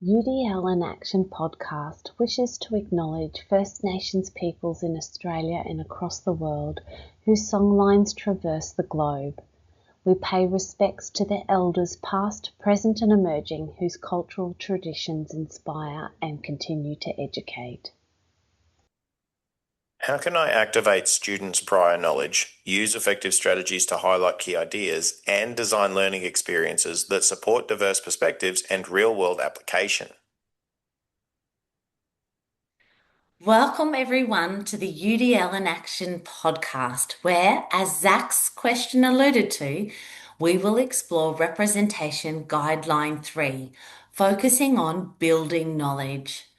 UDL in Action podcast wishes to acknowledge First Nations peoples in Australia and across the world whose songlines traverse the globe. We pay respects to their elders past, present and emerging whose cultural traditions inspire and continue to educate. How can I activate students' prior knowledge, use effective strategies to highlight key ideas, and design learning experiences that support diverse perspectives and real-world application? Welcome everyone to the UDL in Action podcast, where, as Zach's question alluded to, we will explore Representation Guideline 3, focusing on building knowledge.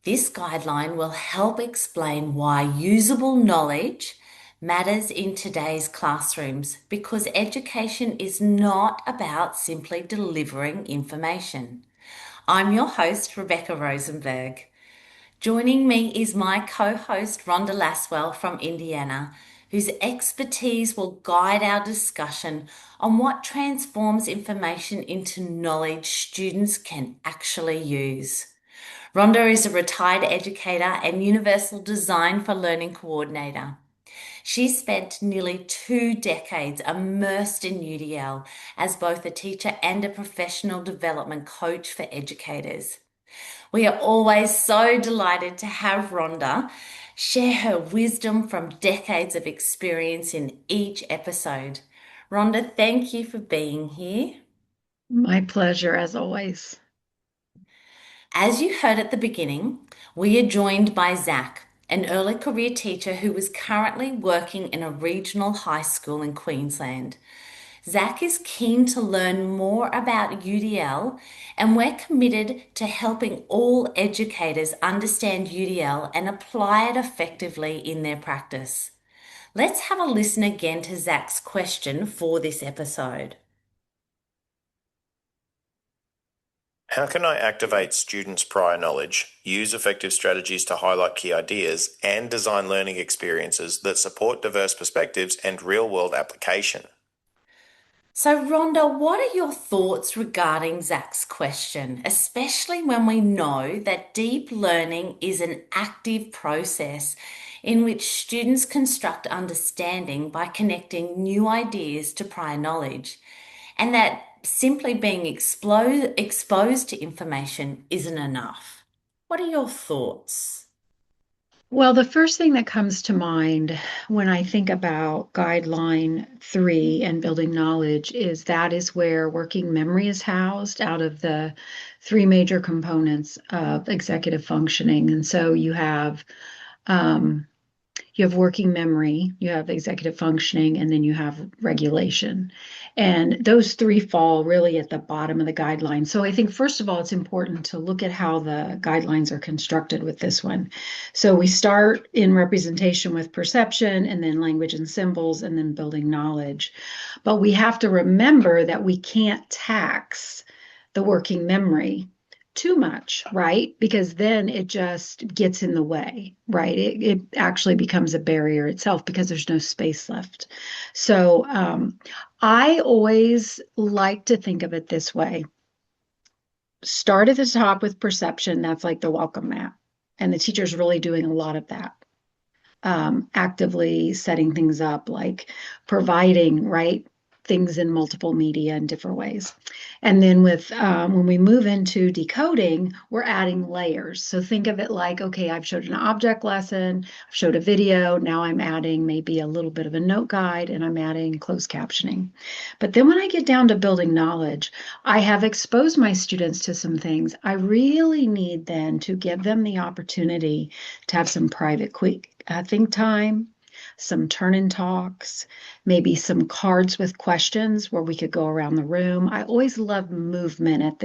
This guideline will help explain why usable knowledge matters in today's classrooms, because education is not about simply delivering information. I'm your host, Rebecca Rosenberg. Joining me is my co-host, Rhonda Laswell from Indiana, whose expertise will guide our discussion on what transforms information into knowledge students can actually use. Rhonda is a retired educator and Universal Design for Learning coordinator. She spent nearly 2 decades immersed in UDL as both a teacher and a professional development coach for educators. We are always so delighted to have Rhonda share her wisdom from decades of experience in each episode. Rhonda, thank you for being here. My pleasure, as always. As you heard at the beginning, we are joined by Zach, an early career teacher who is currently working in a regional high school in Queensland. Zach is keen to learn more about UDL, and we're committed to helping all educators understand UDL and apply it effectively in their practice. Let's have a listen again to Zach's question for this episode. How can I activate students' prior knowledge, use effective strategies to highlight key ideas, and design learning experiences that support diverse perspectives and real-world application? So, Rhonda, what are your thoughts regarding Zach's question, especially when we know that deep learning is an active process in which students construct understanding by connecting new ideas to prior knowledge, and that simply being exposed to information isn't enough? What are your thoughts? Well, the first thing that comes to mind when I think about Guideline 3 and building knowledge is that is where working memory is housed out of the 3 major components of executive functioning. And so you have working memory, you have executive functioning, and then you have regulation. And those 3 fall really at the bottom of the guideline. So I think, first of all, it's important to look at how the guidelines are constructed with this one. So we start in representation with perception, and then language and symbols, and then building knowledge. But we have to remember that we can't tax the working memory too much, right? Because then it just gets in the way, right? It actually becomes a barrier itself because there's no space left. So I always like to think of it this way. Start at the top with perception. That's like the welcome mat. And the teacher's really doing a lot of that. Actively setting things up, like providing, right, things in multiple media in different ways. And then when we move into decoding, we're adding layers. So think of it like, okay, I've showed an object lesson, I've showed a video, now I'm adding maybe a little bit of a note guide, and I'm adding closed captioning. But then when I get down to building knowledge, I have exposed my students to some things. I really need then to give them the opportunity to have some private quick think time, some turn-in talks, maybe some cards with questions where we could go around the room. I always love movement at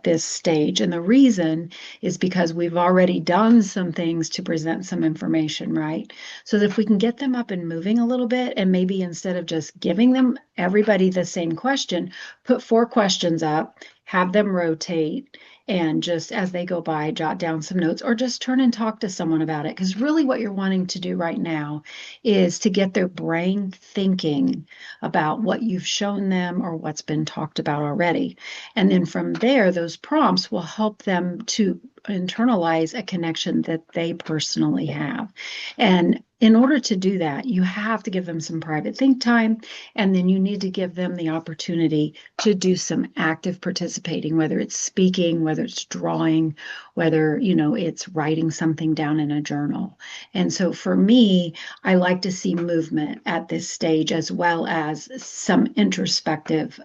this stage. And the reason is because we've already done some things to present some information, right? So that if we can get them up and moving a little bit, and maybe instead of just giving everybody the same question, put 4 questions up, have them rotate, and just as they go by, jot down some notes or just turn and talk to someone about it. Because really, what you're wanting to do right now is to get their brain thinking about what you've shown them or what's been talked about already. And then from there, those prompts will help them to internalize a connection that they personally have. And in order to do that, you have to give them some private think time, and then you need to give them the opportunity to do some active participating, whether it's speaking, whether it's drawing, whether, it's writing something down in a journal. And so for me, I like to see movement at this stage as well as some introspective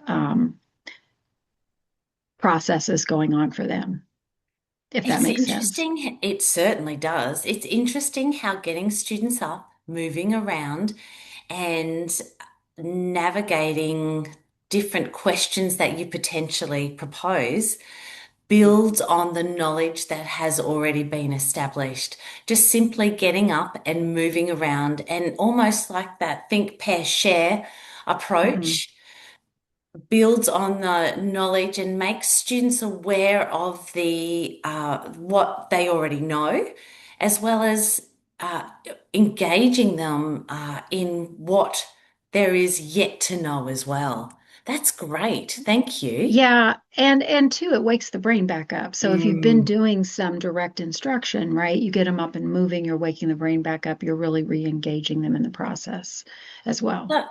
processes going on for them, if that It's makes sense. interesting. It certainly does. It's interesting how getting students up, moving around, and navigating different questions that you potentially propose builds on the knowledge that has already been established. Just simply getting up and moving around and almost like that think, pair, share Mhm. approach builds on the knowledge and makes students aware of the what they already know, as well as uh, engaging them in what there is yet to know as well. That's great. Thank you. Yeah, and too, it wakes the brain back up. So if you've been Mm. doing some direct instruction, right, you get them up and moving, you're waking the brain back up, you're really re-engaging them in the process as well. But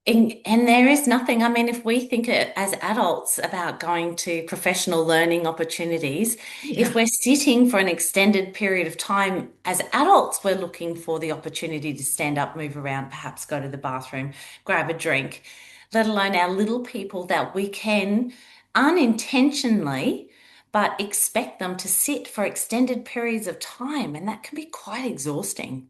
and there is nothing. I mean, if we think as adults about going to professional learning opportunities, if Yeah. we're sitting for an extended period of time as adults, we're looking for the opportunity to stand up, move around, perhaps go to the bathroom, grab a drink, let alone our little people that we can unintentionally, but expect them to sit for extended periods of time, and that can be quite exhausting.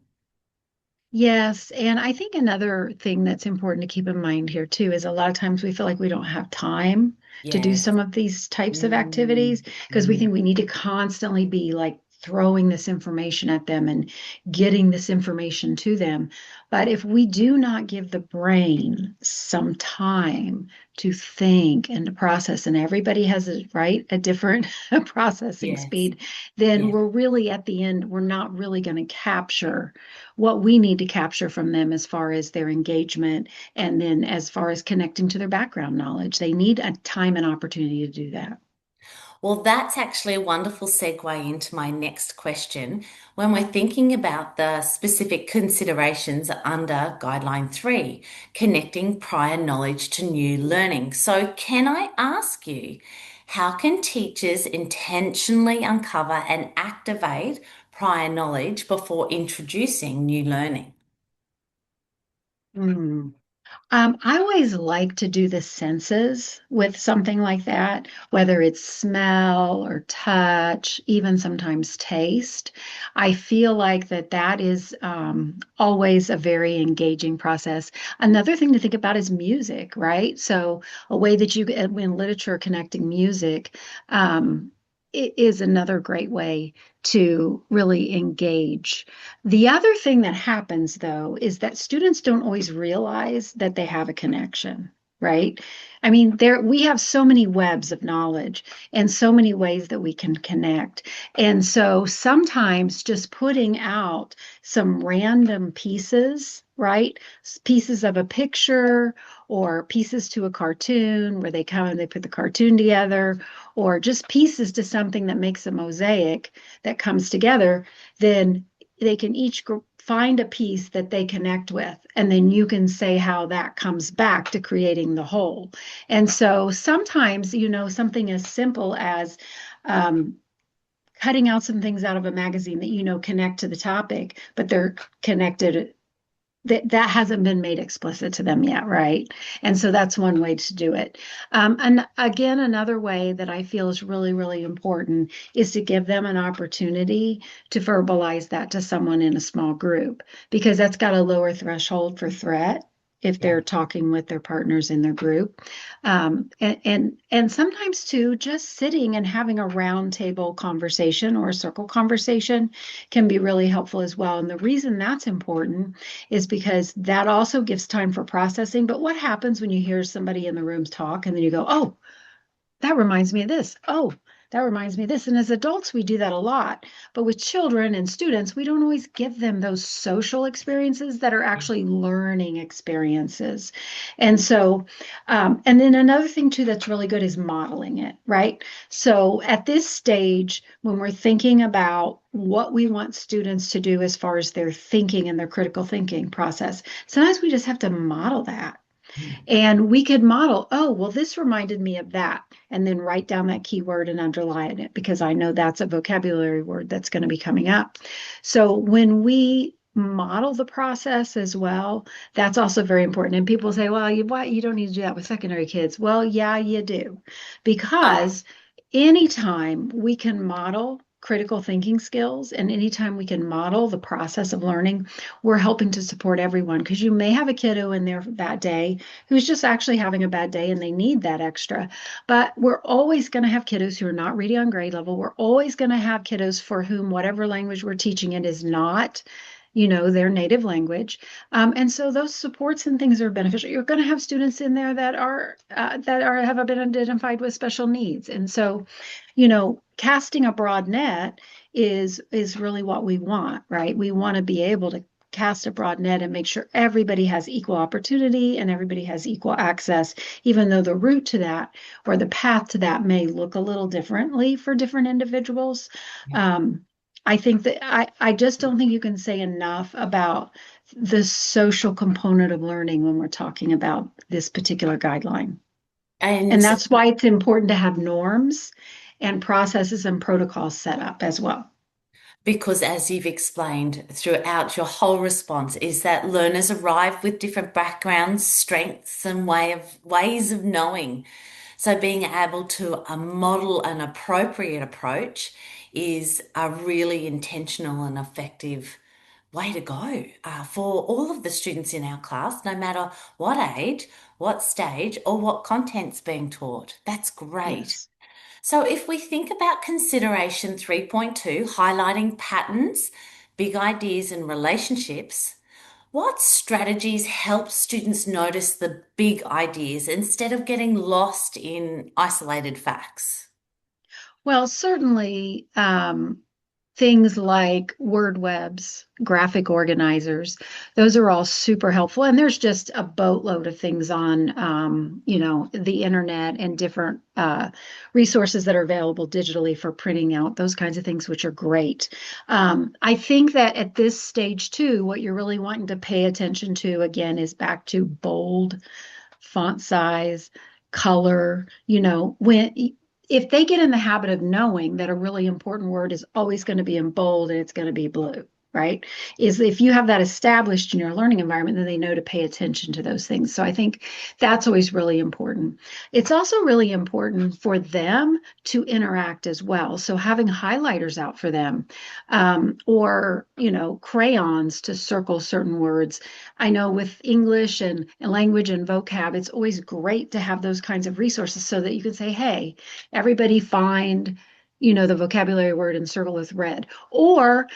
Yes, and I think another thing that's important to keep in mind here too is a lot of times we feel like we don't have time to do Yes. some of these types of Mm, activities because we mm, think we need to constantly be like throwing this information at them and getting this information to them. But if we do not give the brain some time to think and to process, and everybody has a different processing yes. speed, then Yeah. we're really at the end, we're not really going to capture what we need to capture from them as far as their engagement and then as far as connecting to their background knowledge. They need a time and opportunity to do that. Well, that's actually a wonderful segue into my next question. When we're thinking about the specific considerations under Guideline 3, connecting prior knowledge to new learning. So, can I ask you, how can teachers intentionally uncover and activate prior knowledge before introducing new learning? Mm. I always like to do the senses with something like that, whether it's smell or touch, even sometimes taste. I feel like that is always a very engaging process. Another thing to think about is music, right? So a way that you, in literature, connecting music is another great way to really engage. The other thing that happens, though, is that students don't always realize that they have a connection, right? I mean, we have so many webs of knowledge and so many ways that we can connect. And so sometimes just putting out some random pieces, right? Pieces of a picture or pieces to a cartoon where they come and they put the cartoon together, or just pieces to something that makes a mosaic that comes together, then they can each find a piece that they connect with, and then you can say how that comes back to creating the whole. And so sometimes, something as simple as um, cutting out some things out of a magazine that connect to the topic, but they're connected, that hasn't been made explicit to them yet, right? And so that's one way to do it. And again, another way that I feel is really, really important is to give them an opportunity to verbalize that to someone in a small group, because that's got a lower threshold for threat if Yeah. they're talking with their partners in their group. And sometimes too, just sitting and having a round table conversation or a circle conversation can be really helpful as well. And the reason that's important is because that also gives time for processing. But what happens when you hear somebody in the room talk and then you go, oh, that reminds me of this. Oh, that reminds me of this. And as adults, we do that a lot. But with children and students, we don't always give them those social experiences that are actually learning experiences. And so, and then another thing too that's really good is modeling it, right? So at this stage, when we're thinking about what we want students to do as far as their thinking and their critical thinking process, sometimes we just have to model that. And we could model, oh, well, this reminded me of that, and then write down that keyword and underline it because I know that's a vocabulary word that's going to be coming up. So when we model the process as well, that's also very important. And people say, well, you don't need to do that with secondary kids. Well, yeah, you do, because anytime we can model critical thinking skills and anytime we can model the process of learning, we're helping to support everyone because you may have a kiddo in there that day who's just actually having a bad day and they need that extra. But we're always going to have kiddos who are not reading on grade level. We're always going to have kiddos for whom whatever language we're teaching it is not their native language. And so those supports and things are beneficial. You're going to have students in there that have been identified with special needs. And so, casting a broad net is really what we want, right? We want to be able to cast a broad net and make sure everybody has equal opportunity and everybody has equal access, even though the route to that or the path to that may look a little differently for different individuals. I think that I just don't think you can say enough about the social component of learning when we're talking about this particular guideline. And that's why it's important to have norms and processes and protocols set up as well. Because as you've explained throughout your whole response, is that learners arrive with different backgrounds, strengths, and ways of knowing. So being able to model an appropriate approach is a really intentional and effective way to go for all of the students in our class, no matter what age, what stage, or what content's being taught. That's great. Yes. So if we think about consideration 3.2, highlighting patterns, big ideas, and relationships, what strategies help students notice the big ideas instead of getting lost in isolated facts? Well, certainly things like word webs, graphic organizers, those are all super helpful. And there's just a boatload of things on, the internet and different resources that are available digitally for printing out those kinds of things, which are great. I think that at this stage too, what you're really wanting to pay attention to again is back to bold, font size, color, if they get in the habit of knowing that a really important word is always going to be in bold and it's going to be blue, right? Is if you have that established in your learning environment, then they know to pay attention to those things. So I think that's always really important. It's also really important for them to interact as well. So having highlighters out for them, or, crayons to circle certain words. I know with English and language and vocab, it's always great to have those kinds of resources so that you can say, hey, everybody find, the vocabulary word and circle with red. Or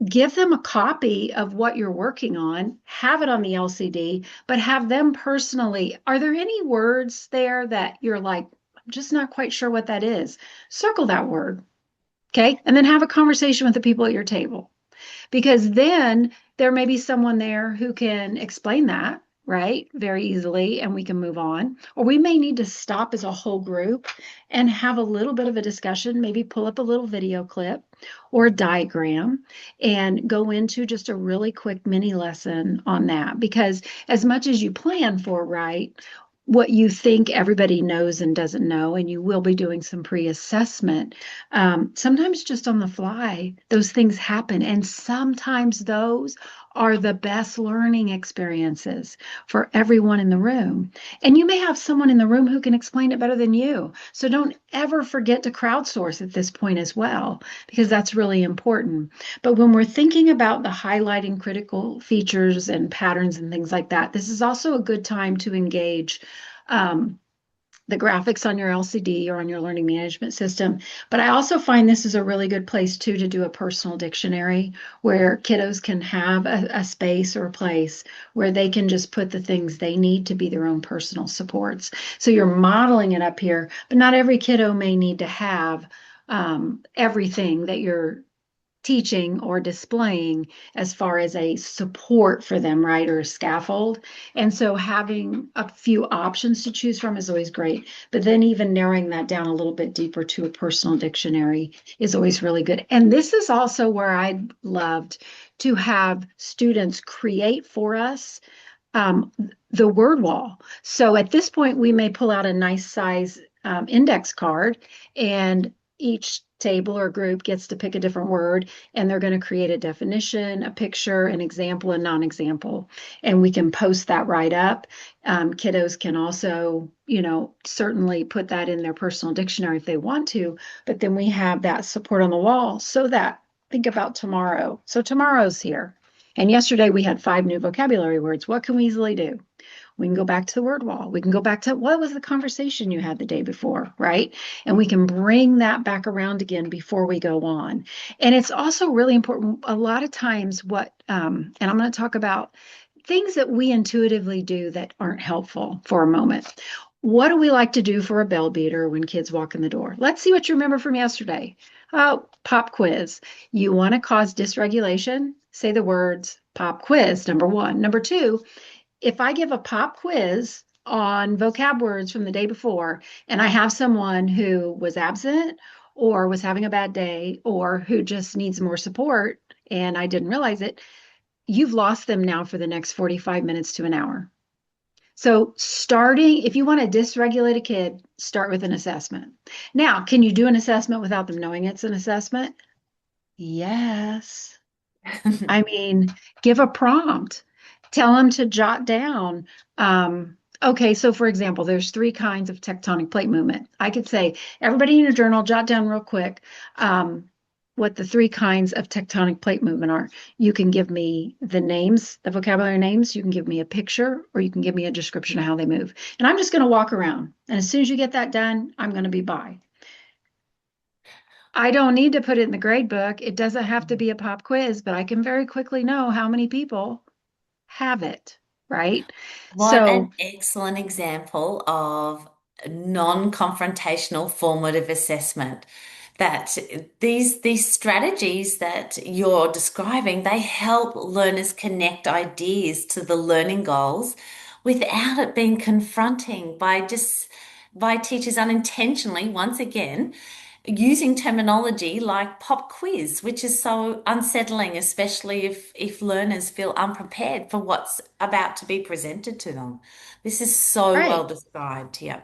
give them a copy of what you're working on, have it on the LCD, but have them personally, are there any words there that you're like, I'm just not quite sure what that is? Circle that word. Okay. And then have a conversation with the people at your table, because then there may be someone there who can explain that, right, very easily, and we can move on. Or we may need to stop as a whole group and have a little bit of a discussion, maybe pull up a little video clip or a diagram and go into just a really quick mini lesson on that. Because as much as you plan for, right, what you think everybody knows and doesn't know, and you will be doing some pre-assessment. Sometimes just on the fly, those things happen. And sometimes those are the best learning experiences for everyone in the room. And you may have someone in the room who can explain it better than you. So don't ever forget to crowdsource at this point as well, because that's really important. But when we're thinking about the highlighting critical features and patterns and things like that, this is also a good time to engage the graphics on your LCD or on your learning management system. But I also find this is a really good place too to do a personal dictionary where kiddos can have a space or a place where they can just put the things they need to be their own personal supports. So you're modeling it up here, but not every kiddo may need to have everything that you're teaching or displaying as far as a support for them, right, or a scaffold. And so having a few options to choose from is always great. But then even narrowing that down a little bit deeper to a personal dictionary is always really good. And this is also where I loved to have students create for us the word wall. So at this point, we may pull out a nice size index card, and each table or group gets to pick a different word, and they're going to create a definition, a picture, an example, a non-example, and we can post that right up. Kiddos can also, certainly put that in their personal dictionary if they want to, but then we have that support on the wall so that, think about tomorrow. So tomorrow's here. And yesterday we had 5 new vocabulary words. What can we easily do? We can go back to the word wall. We can go back to what was the conversation you had the day before, right? And we can bring that back around again before we go on. And it's also really important. A lot of times, and I'm going to talk about things that we intuitively do that aren't helpful for a moment. What do we like to do for a bell beater when kids walk in the door? Let's see what you remember from yesterday. Oh, pop quiz. You want to cause dysregulation? Say the words pop quiz, number one. Number two, if I give a pop quiz on vocab words from the day before, and I have someone who was absent or was having a bad day or who just needs more support and I didn't realize it, you've lost them now for the next 45 minutes to an hour. So if you want to dysregulate a kid, start with an assessment. Now, can you do an assessment without them knowing it's an assessment? Yes. I mean, give a prompt. Tell them to jot down. Okay, so for example, there's 3 kinds of tectonic plate movement. I could say, everybody in your journal, jot down real quick what the 3 kinds of tectonic plate movement are. You can give me the names, the vocabulary names. You can give me a picture, or you can give me a description of how they move. And I'm just going to walk around. And as soon as you get that done, I'm going to be by. I don't need to put it in the grade book. It doesn't have to be a pop quiz, but I can very quickly know how many people have it, right? What an excellent example of non-confrontational formative assessment. That these strategies that you're describing, they help learners connect ideas to the learning goals without it being confronting by teachers unintentionally, once again, using terminology like pop quiz, which is so unsettling, especially if learners feel unprepared for what's about to be presented to them. This is so well Right. described here.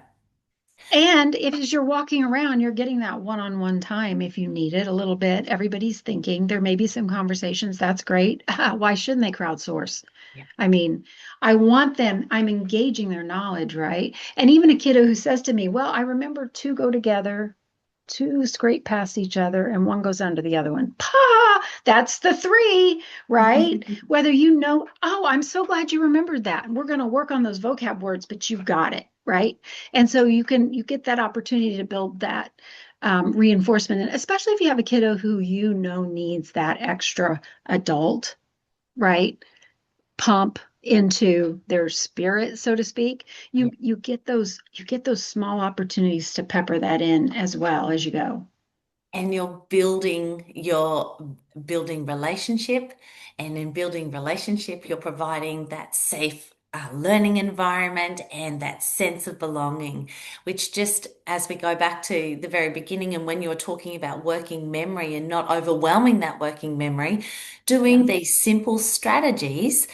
And if as you're walking around, you're getting that one-on-one time if you need it a little bit. Everybody's thinking. There may be some conversations. That's great. Why shouldn't they crowdsource? Yeah. I mean, I'm engaging their knowledge, right? And even a kiddo who says to me, well, I remember 2 go together, 2 scrape past each other, and 1 goes under the other one. Pa! That's the 3, right? Whether oh, I'm so glad you remembered that. We're going to work on those vocab words, but you've got it, right? And so you get that opportunity to build that reinforcement, and especially if you have a kiddo who needs that extra adult, right? Pump into their spirit, so to speak. You get those small opportunities to pepper that in as well as you go. And you're building relationship, and in building relationship, you're providing that safe learning environment and that sense of belonging, which, just as we go back to the very beginning and when you were talking about working memory and not overwhelming that working memory, doing these simple strategies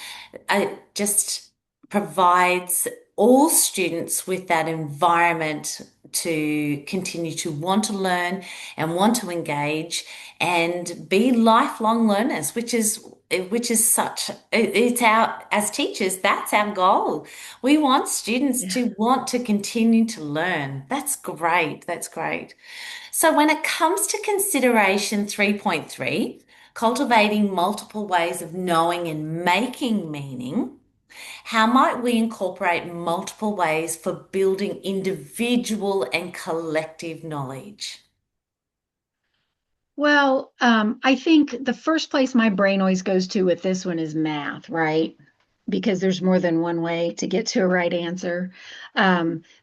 just provides all students with that environment to continue to want to learn and want to engage and be lifelong learners, which is it's our, as teachers, that's our goal. We want students to want to continue to learn. That's great. That's great. So when it comes to consideration 3.3, cultivating multiple ways of knowing and making meaning, How might we incorporate multiple ways for building individual and collective knowledge? Well, I think the first place my brain always goes to with this one is math, right? Because there's more than one way to get to a right answer.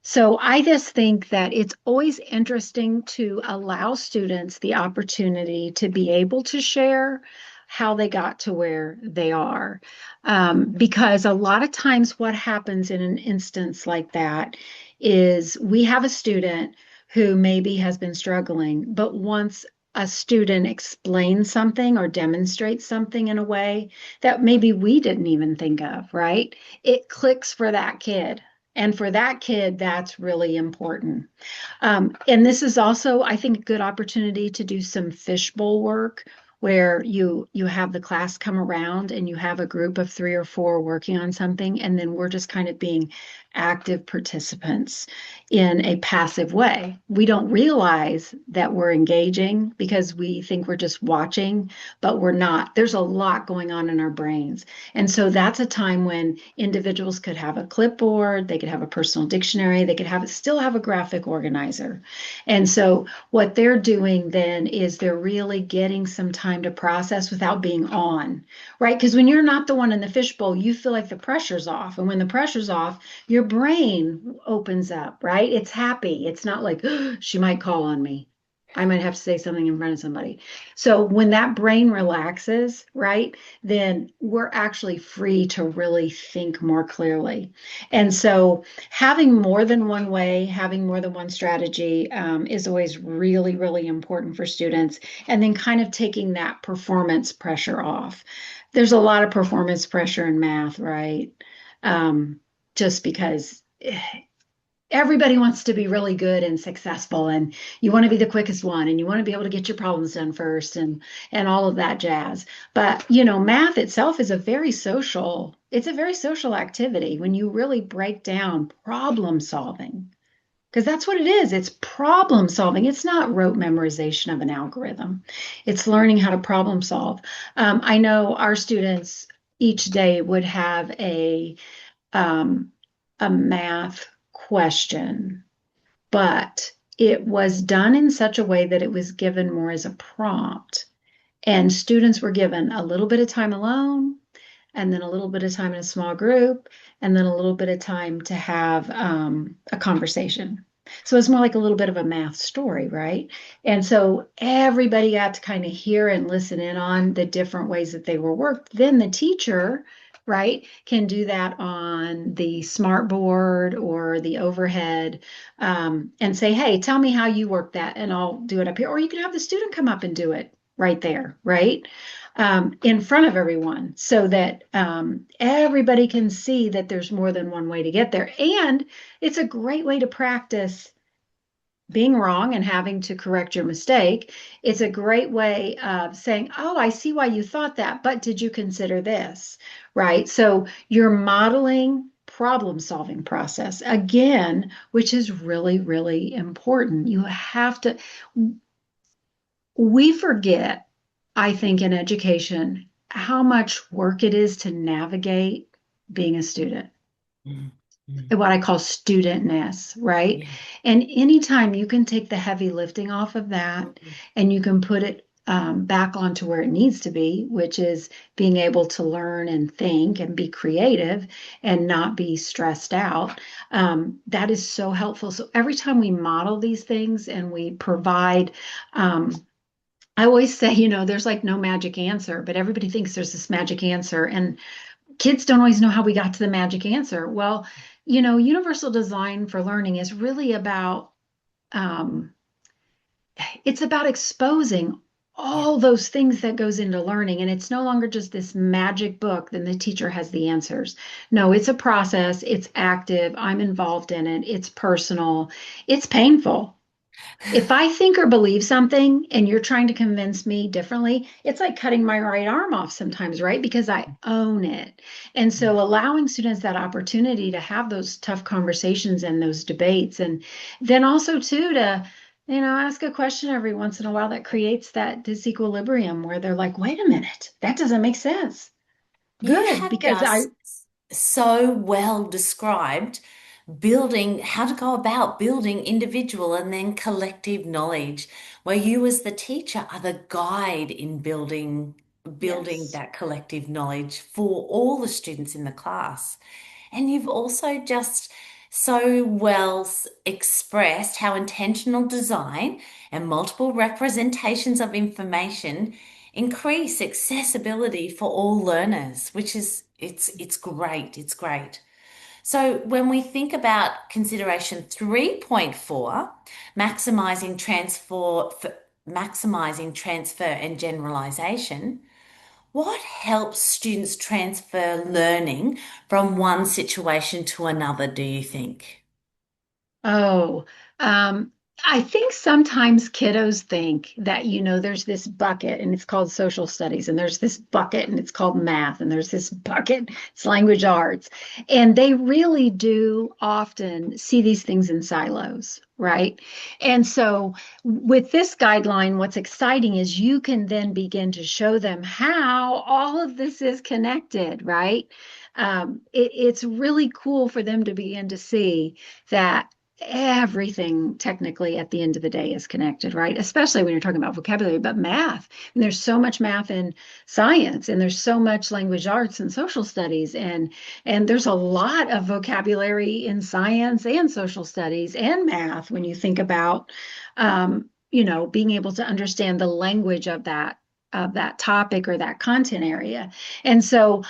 So I just think that it's always interesting to allow students the opportunity to be able to share how they got to where they are. Because a lot of times what happens in an instance like that is we have a student who maybe has been struggling, but once a student explains something or demonstrates something in a way that maybe we didn't even think of, right? It clicks for that kid. And for that kid, that's really important. And this is also, I think, a good opportunity to do some fishbowl work where you have the class come around and you have a group of 3 or 4 working on something, and then we're just kind of being active participants in a passive way. We don't realize that we're engaging because we think we're just watching, but we're not. There's a lot going on in our brains. And so that's a time when individuals could have a clipboard, they could have a personal dictionary, they could have still have a graphic organizer. And so what they're doing then is they're really getting some time to process without being on, right? Because when you're not the one in the fishbowl, you feel like the pressure's off. And when the pressure's off, your brain opens up, right? It's happy. It's not like, oh, she might call on me. I might have to say something in front of somebody. So when that brain relaxes, right, then we're actually free to really think more clearly. And so having more than one way, having more than one strategy is always really, really important for students. And then kind of taking that performance pressure off. There's a lot of performance pressure in math, right? Just because everybody wants to be really good and successful, and you want to be the quickest one, and you want to be able to get your problems done first, and all of that jazz. But math itself is it's a very social activity when you really break down problem solving, because that's what it is. It's problem solving. It's not rote memorization of an algorithm. It's learning how to problem solve. I know our students each day would have um, a math question, but it was done in such a way that it was given more as a prompt. And students were given a little bit of time alone, and then a little bit of time in a small group, and then a little bit of time to have a conversation. So it's more like a little bit of a math story, right? And so everybody got to kind of hear and listen in on the different ways that they were worked. Then the teacher, right, can do that on the smart board or the overhead, and say, hey, tell me how you work that, and I'll do it up here. Or you can have the student come up and do it right there, right? In front of everyone so that everybody can see that there's more than one way to get there. And it's a great way to practice being wrong and having to correct your mistake. It's a great way of saying, oh, I see why you thought that, but did you consider this? Right? So you're modeling problem solving process again, which is really, really important. You have to, we forget, I think, in education, how much work it is to navigate being a student, what I call studentness, right? Yeah. And anytime you can take the heavy lifting off of that and you can put it back onto where it needs to be, which is being able to learn and think and be creative and not be stressed out, that is so helpful. So every time we model these things and we provide, I always say, there's like no magic answer, but everybody thinks there's this magic answer, and kids don't always know how we got to the magic answer. Well, universal design for learning is really about, um, it's about exposing Yeah. all those things that goes into learning. And it's no longer just this magic book, then the teacher has the answers. No, it's a process. It's active. I'm involved in it. It's personal. It's painful. If I think or believe something and you're trying to convince me differently, it's like cutting my right arm off sometimes, right? Because I own it. And so allowing students that opportunity to have those tough conversations and those debates, and then also too to, ask a question every once in a while that creates that disequilibrium where they're like, wait a minute, that doesn't make sense. You Good, have because I, just so well described building how to go about building individual and then collective knowledge, where you as the teacher are the guide in building Yes. that collective knowledge for all the students in the class. And you've also just so well expressed how intentional design and multiple representations of information increase accessibility for all learners, which is it's great. It's great. So when we think about consideration 3.4, maximizing maximizing transfer and generalization, what helps students transfer learning from one situation to another, do you think? Oh, um, I think sometimes kiddos think that, there's this bucket and it's called social studies, and there's this bucket and it's called math, and there's this bucket, it's language arts. And they really do often see these things in silos, right? And so with this guideline, what's exciting is you can then begin to show them how all of this is connected, right? It's really cool for them to begin to see that everything technically at the end of the day is connected, right? Especially when you're talking about vocabulary, but math. And there's so much math in science, and there's so much language arts and social studies, and there's a lot of vocabulary in science and social studies and math when you think about being able to understand the language of that topic or that content area. And so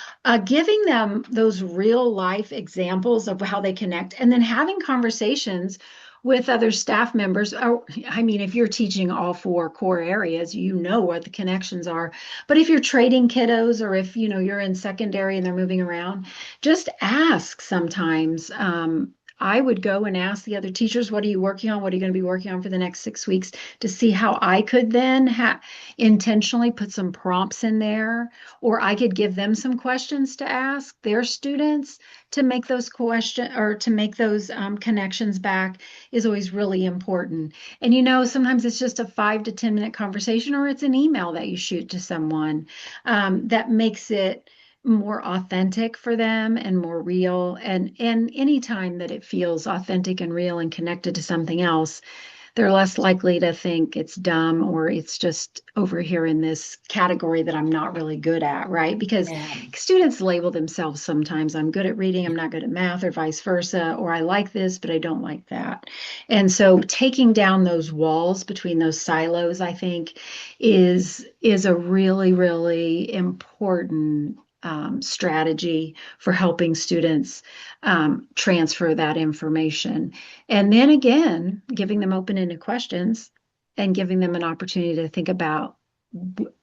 giving them those real life examples of how they connect, and then having conversations with other staff members. Or, I mean, if you're teaching all four core areas, you know what the connections are. But if you're trading kiddos, or if you're in secondary and they're moving around, just ask sometimes. I would go and ask the other teachers, what are you working on? What are you going to be working on for the next 6 weeks, to see how I could then intentionally put some prompts in there, or I could give them some questions to ask their students to make those questions, or to make those connections back, is always really important. And sometimes it's just a 5 to 10 minute conversation, or it's an email that you shoot to someone that makes it more authentic for them and more real. And anytime that it feels authentic and real and connected to something else, they're less likely to think it's dumb, or it's just over here in this category that I'm not really good at, right? Because Yeah. students label themselves sometimes. I'm good at reading, I'm not good at math, or vice versa, or I like this, but I don't like that. And so taking down those walls between those silos, I think, is a really, really important strategy for helping students transfer that information. And then again, giving them open-ended questions and giving them an opportunity to think about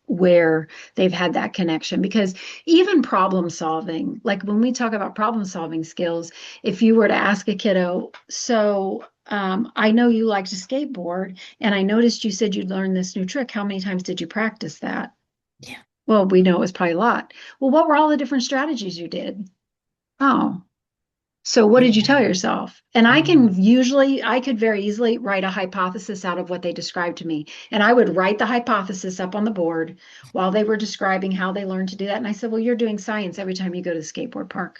where they've had that connection. Because even problem solving, like when we talk about problem solving skills, if you were to ask a kiddo, so I know you like to skateboard, and I noticed you said you'd learned this new trick. How many times did you practice that? Yeah. Well, we know it was probably a lot. Well, what were all the different strategies you did? Oh, so what did you tell Yeah. yourself? And I could very easily write a hypothesis out of what they described to me. And I would write the hypothesis up on the board while they were describing how they learned to do that. And I said, well, you're doing science every time you go to the skateboard park,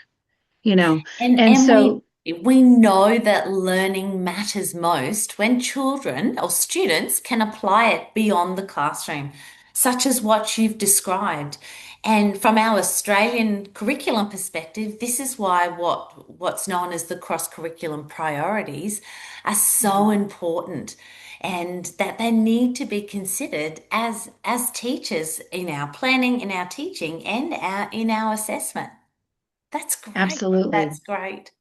you know? And And and so we know that learning matters most when children or students can apply it beyond the classroom, such as what you've described. And from our Australian curriculum perspective, this is why what's known as the cross-curriculum priorities are so important, and that they need to be considered as teachers in our planning, in our teaching, and in our assessment. That's great. That's absolutely. great.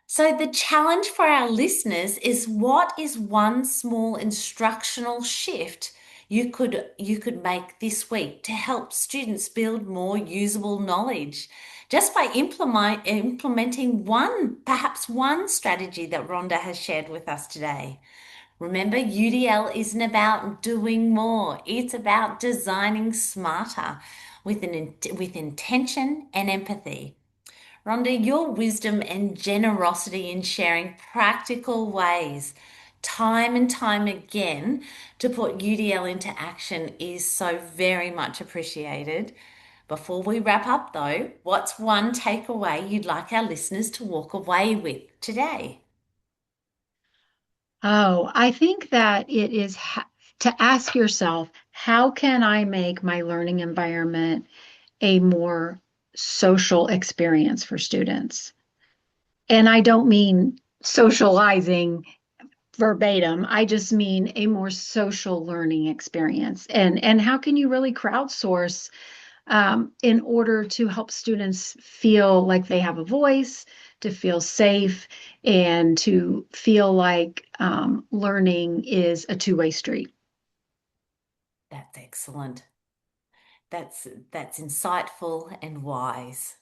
So the challenge for our listeners is, what is one small instructional shift you could make this week to help students build more usable knowledge, just by implementing perhaps one strategy that Rhonda has shared with us today. Remember, UDL isn't about doing more. It's about designing smarter with intention and empathy. Rhonda, your wisdom and generosity in sharing practical ways, time and time again, to put UDL into action is so very much appreciated. Before we wrap up, though, what's one takeaway you'd like our listeners to walk away with today? Oh, I think that it is to ask yourself, how can I make my learning environment a more social experience for students? And I don't mean socializing verbatim. I just mean a more social learning experience. And how can you really crowdsource in order to help students feel like they have a voice, to feel safe, and to feel like learning is a two-way street? That's excellent. That's insightful and wise.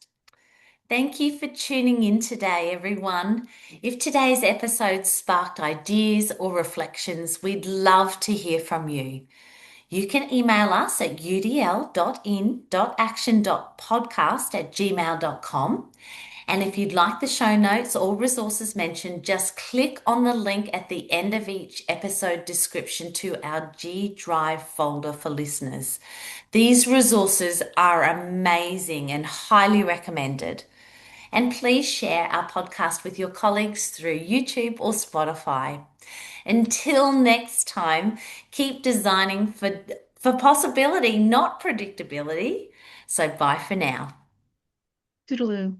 Thank you for tuning in today, everyone. If today's episode sparked ideas or reflections, we'd love to hear from you. You can email us at udl.in.action.podcast@gmail.com. And if you'd like the show notes or resources mentioned, just click on the link at the end of each episode description to our G Drive folder for listeners. These resources are amazing and highly recommended. And please share our podcast with your colleagues through YouTube or Spotify. Until next time, keep designing for possibility, not predictability. So bye for now. Toodaloo.